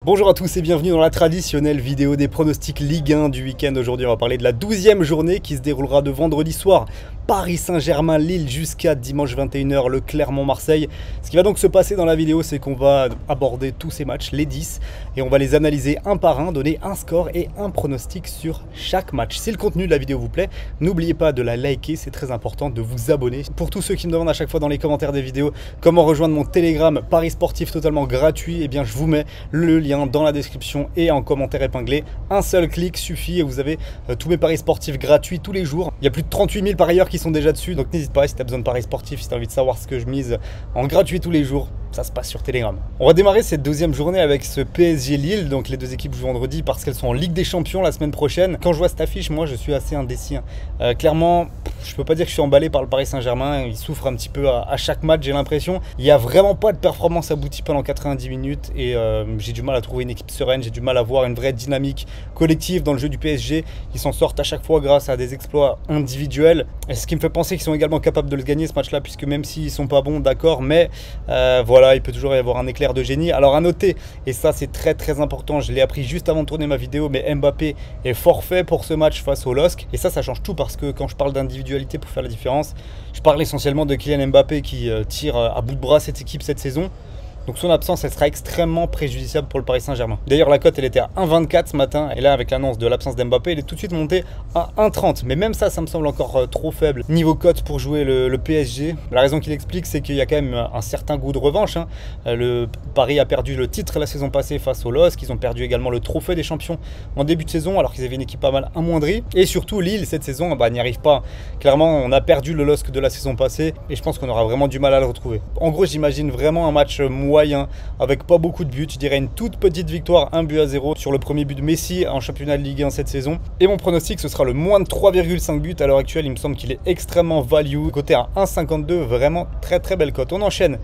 Bonjour à tous et bienvenue dans la traditionnelle vidéo des pronostics Ligue 1 du week-end. Aujourd'hui on va parler de la 12e journée qui se déroulera de vendredi soir Paris Saint-Germain-Lille jusqu'à dimanche 21 h le Clermont-Marseille. Ce qui va donc se passer dans la vidéo, c'est qu'on va aborder tous ces matchs, les 10, et on va les analyser un par un, donner un score et un pronostic sur chaque match. Si le contenu de la vidéo vous plaît, n'oubliez pas de la liker, c'est très important, de vous abonner. Pour tous ceux qui me demandent à chaque fois dans les commentaires des vidéos comment rejoindre mon Telegram Paris Sportif totalement gratuit, eh bien je vous mets le lien dans la description et en commentaire épinglé. Un seul clic suffit et vous avez tous mes paris sportifs gratuits tous les jours. Il y a plus de 38 000 parieurs qui sont déjà dessus, donc n'hésite pas si tu as besoin de paris sportifs, si tu as envie de savoir ce que je mise en gratuit tous les jours. Ça se passe sur Telegram. On va démarrer cette deuxième journée avec ce PSG Lille. Donc les deux équipes jouent vendredi parce qu'elles sont en Ligue des Champions la semaine prochaine. Quand je vois cette affiche, moi je suis assez indécis. Clairement, je peux pas dire que je suis emballé par le Paris Saint-Germain. Il souffre un petit peu à chaque match, j'ai l'impression. Il n'y a vraiment pas de performance aboutie pendant 90 minutes et j'ai du mal à trouver une équipe sereine. J'ai du mal à voir une vraie dynamique collective dans le jeu du PSG. Ils s'en sortent à chaque fois grâce à des exploits individuels. Et ce qui me fait penser qu'ils sont également capables de le gagner ce match-là, puisque même s'ils sont pas bons, d'accord, mais voilà, il peut toujours y avoir un éclair de génie. Alors à noter, et ça c'est très important, je l'ai appris juste avant de tourner ma vidéo, mais Mbappé est forfait pour ce match face au LOSC. Et ça change tout parce que quand je parle d'individualité pour faire la différence, je parle essentiellement de Kylian Mbappé qui tire à bout de bras cette équipe cette saison. Donc son absence, elle sera extrêmement préjudiciable pour le Paris Saint-Germain. D'ailleurs, la cote, elle était à 1,24 ce matin. Et là, avec l'annonce de l'absence d'Mbappé, elle est tout de suite montée à 1,30. Mais même ça me semble encore trop faible niveau cote pour jouer le PSG. La raison qu'il explique, c'est qu'il y a quand même un certain goût de revanche. Le Paris a perdu le titre la saison passée face au LOSC. Ils ont perdu également le trophée des champions en début de saison, alors qu'ils avaient une équipe pas mal amoindrie. Et surtout, Lille, cette saison, n'y arrive pas. Clairement, on a perdu le LOSC de la saison passée. Et je pense qu'on aura vraiment du mal à le retrouver. En gros, j'imagine vraiment un match moyen, avec pas beaucoup de buts. Je dirais une toute petite victoire, 1-0 sur le premier but de Messi en championnat de Ligue 1 cette saison. Et mon pronostic, ce sera le moins de 3,5 buts. À l'heure actuelle, il me semble qu'il est extrêmement value, coté à 1,52, vraiment très belle cote. On enchaîne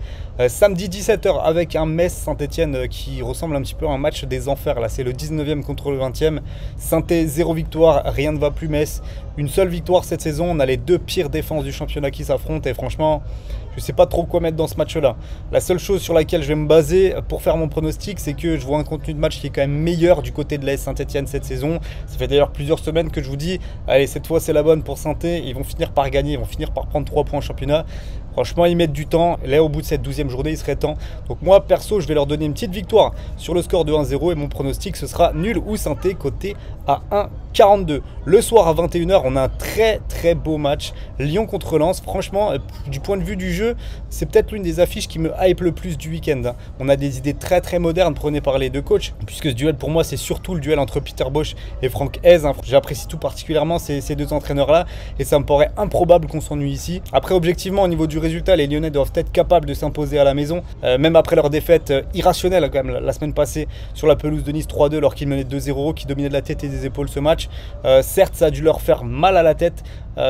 samedi 17 h avec un Metz-Saint-Etienne qui ressemble un petit peu à un match des enfers. Là, c'est le 19e contre le 20e. Saint-Etienne, 0 victoire, rien ne va plus Metz. Une seule victoire cette saison. On a les deux pires défenses du championnat qui s'affrontent et franchement, je sais pas trop quoi mettre dans ce match-là. La seule chose sur laquelle je vais me baser pour faire mon pronostic, c'est que je vois un contenu de match qui est quand même meilleur du côté de l'AS Saint-Etienne cette saison. Ça fait d'ailleurs plusieurs semaines que je vous dis, allez, cette fois c'est la bonne pour Saint-Etienne. Ils vont finir par gagner, ils vont finir par prendre 3 points en championnat. Franchement, ils mettent du temps. Là, au bout de cette 12e journée, il serait temps. Donc moi, perso, je vais leur donner une petite victoire sur le score de 1-0 et mon pronostic, ce sera nul ou Saint-Etienne coté à 1,42. Le soir à 21 h, on a un très beau match. Lyon contre Lens. Franchement, du point de vue du jeu, c'est peut-être l'une des affiches qui me hype le plus du week-end. On a des idées très modernes prônées par les deux coachs, puisque ce duel pour moi, c'est surtout le duel entre Peter Bosz et Franck Hez. J'apprécie tout particulièrement ces deux entraîneurs-là et ça me paraît improbable qu'on s'ennuie ici. Après, objectivement, au niveau du résultat, les Lyonnais doivent être capables de s'imposer à la maison, même après leur défaite irrationnelle quand même la semaine passée sur la pelouse de Nice 3-2 alors qu'ils menaient 2-0, qui dominaient de la tête et des épaules ce match. Certes, ça a dû leur faire mal à la tête,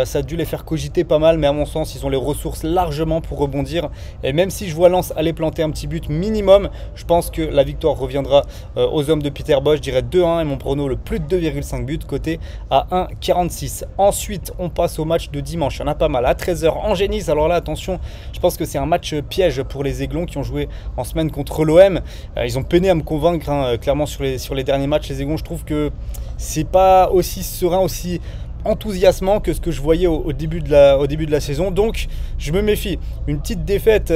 ça a dû les faire cogiter pas mal, mais à mon sens, ils ont les ressources largement pour rebondir. Et même si je vois Lens aller planter un petit but minimum, je pense que la victoire reviendra aux hommes de Peter Bosz. Je dirais 2-1 et mon prono le plus de 2,5 buts coté à 1,46. Ensuite, on passe au match de dimanche. Il y en a pas mal à 13 h Angers-Nice. Alors là, attention, je pense que c'est un match piège pour les Aiglons qui ont joué en semaine contre l'OM. Ils ont peiné à me convaincre, clairement sur les derniers matchs. Les Aiglons, je trouve que c'est pas aussi serein, aussi enthousiasmant que ce que je voyais au début de la saison. Donc je me méfie. Une petite défaite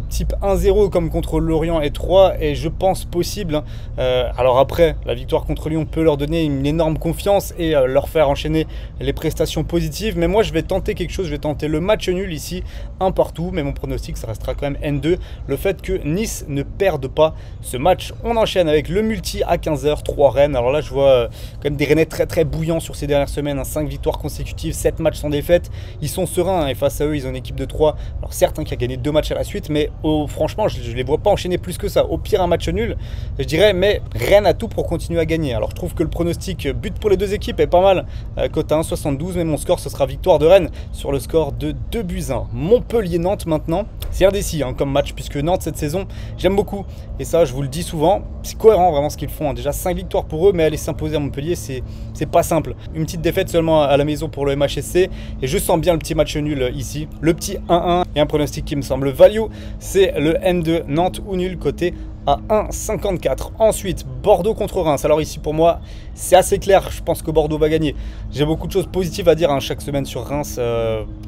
type 1-0 comme contre Lorient et 3 et je pense possible. Alors après, la victoire contre Lyon peut leur donner une énorme confiance et leur faire enchaîner les prestations positives. Mais moi je vais tenter quelque chose, je vais tenter le match nul ici, un partout. Mais mon pronostic, ça restera quand même N2. Le fait que Nice ne perde pas ce match. On enchaîne avec le multi à 15 h, 3 Rennes. Alors là je vois quand même des Rennais très bouillants sur ces dernières semaines, 5 victoires consécutives, 7 matchs sans défaite. Ils sont sereins et face à eux, ils ont une équipe de 3. Alors certes, qui a gagné 2 matchs à la suite, mais franchement, je les vois pas enchaîner plus que ça. Au pire, un match nul, je dirais, mais Rennes a tout pour continuer à gagner. Alors je trouve que le pronostic but pour les deux équipes est pas mal, cote à 1,72, mais mon score, ce sera victoire de Rennes sur le score de 2-1. Montpellier-Nantes maintenant. C'est indécis comme match, puisque Nantes, cette saison, j'aime beaucoup. Et ça, je vous le dis souvent, c'est cohérent vraiment ce qu'ils font. Déjà 5 victoires pour eux, mais aller s'imposer à Montpellier, c'est pas simple. Une petite défaite seulement à la maison pour le MHSC et je sens bien le petit match nul ici, le petit 1-1 et un pronostic qui me semble value, c'est le N2 Nantes ou nul côté à 1,54. Ensuite, Bordeaux contre Reims. Alors ici pour moi, c'est assez clair, je pense que Bordeaux va gagner. J'ai beaucoup de choses positives à dire chaque semaine sur Reims,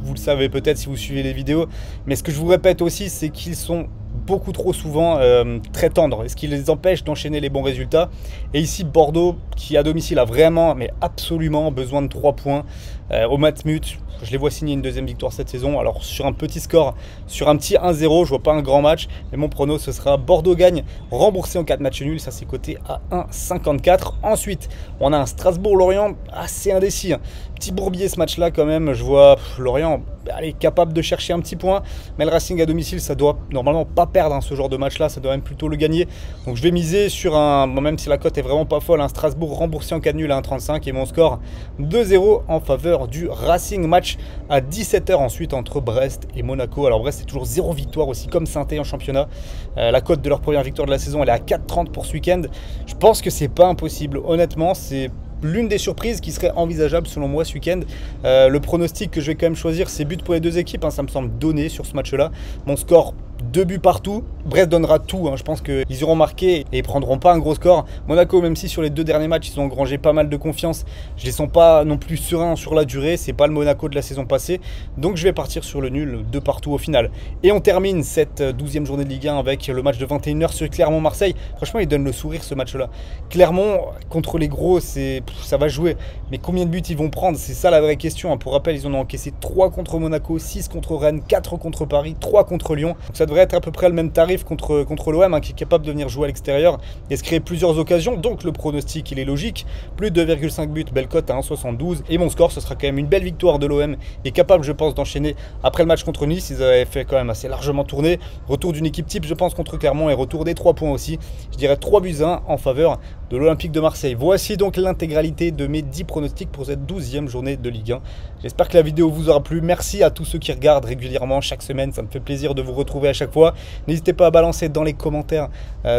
vous le savez peut-être si vous suivez les vidéos, mais ce que je vous répète aussi, c'est qu'ils sont beaucoup trop souvent très tendres, et ce qui les empêche d'enchaîner les bons résultats. Et ici Bordeaux, qui à domicile a vraiment, mais absolument besoin de 3 points au Matmut. Je les vois signer une deuxième victoire cette saison. Alors sur un petit score, sur un petit 1-0, je vois pas un grand match, mais mon prono ce sera Bordeaux gagne, remboursé en cas de match nul. Ça c'est coté à 1,54. Ensuite, on a un Strasbourg-Lorient assez indécis. Petit bourbier ce match-là quand même. Je vois Lorient capable de chercher un petit point, mais le Racing à domicile, ça doit normalement pas perdre ce genre de match-là. Ça doit même plutôt le gagner. Donc je vais miser sur un, même si la cote est vraiment pas folle, un Strasbourg remboursé en cas de nul à 1,35 et mon score 2-0 en faveur du Racing. Match à 17 h ensuite entre Brest et Monaco. Alors Brest c'est toujours 0 victoire aussi comme Saint-Étienne en championnat. La cote de leur première victoire de la saison elle est à 4,30 pour ce week-end. Je pense que c'est pas impossible. Honnêtement, c'est l'une des surprises qui serait envisageable selon moi ce week-end. Le pronostic que je vais quand même choisir, c'est but pour les deux équipes. Ça me semble donné sur ce match-là. Mon score, 2 buts partout. Brest donnera tout. Je pense qu'ils iront marquer et ils prendront pas un gros score. Monaco, même si sur les 2 derniers matchs, ils ont engrangé pas mal de confiance, je les sens pas non plus sereins sur la durée. C'est pas le Monaco de la saison passée. Donc je vais partir sur le nul, 2 partout au final. Et on termine cette 12e journée de Ligue 1 avec le match de 21 h sur Clermont-Marseille. Franchement, il donne le sourire ce match-là. Clermont, contre les gros, ça va jouer. Mais combien de buts ils vont prendre? C'est ça la vraie question. Pour rappel, ils en ont encaissé 3 contre Monaco, 6 contre Rennes, 4 contre Paris, 3 contre Lyon. Donc ça devrait être à peu près le même tarif contre l'OM qui est capable de venir jouer à l'extérieur et se créer plusieurs occasions. Donc le pronostic il est logique. Plus de 2,5 buts, belle cote à 1,72. Et mon score, ce sera quand même une belle victoire de l'OM et capable, je pense, d'enchaîner après le match contre Nice. Ils avaient fait quand même assez largement tourner. Retour d'une équipe type, je pense, contre Clermont et retour des 3 points aussi. Je dirais 3-1 en faveur de l'Olympique de Marseille. Voici donc l'intégralité de mes 10 pronostics pour cette 12e journée de Ligue 1. J'espère que la vidéo vous aura plu. Merci à tous ceux qui regardent régulièrement chaque semaine. Ça me fait plaisir de vous retrouver à chaque fois. N'hésitez pas à balancer dans les commentaires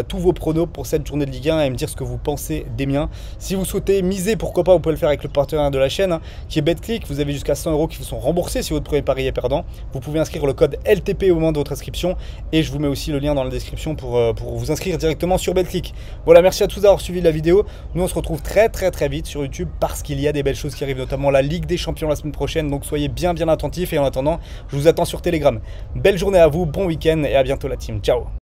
tous vos pronos pour cette journée de Ligue 1 et me dire ce que vous pensez des miens. Si vous souhaitez miser, pourquoi pas, vous pouvez le faire avec le partenaire de la chaîne qui est BetClick. Vous avez jusqu'à 100 € qui vous sont remboursés si votre premier pari est perdant. Vous pouvez inscrire le code LTP au moment de votre inscription et je vous mets aussi le lien dans la description pour vous inscrire directement sur BetClick. Voilà, merci à tous d'avoir suivi la vidéo. Nous on se retrouve très vite sur YouTube parce qu'il y a des belles choses qui arrivent, notamment la Ligue des Champions la semaine prochaine. Donc soyez bien attentifs et en attendant, je vous attends sur Telegram. Belle journée à vous, bon week-end et à bientôt la team. Ciao.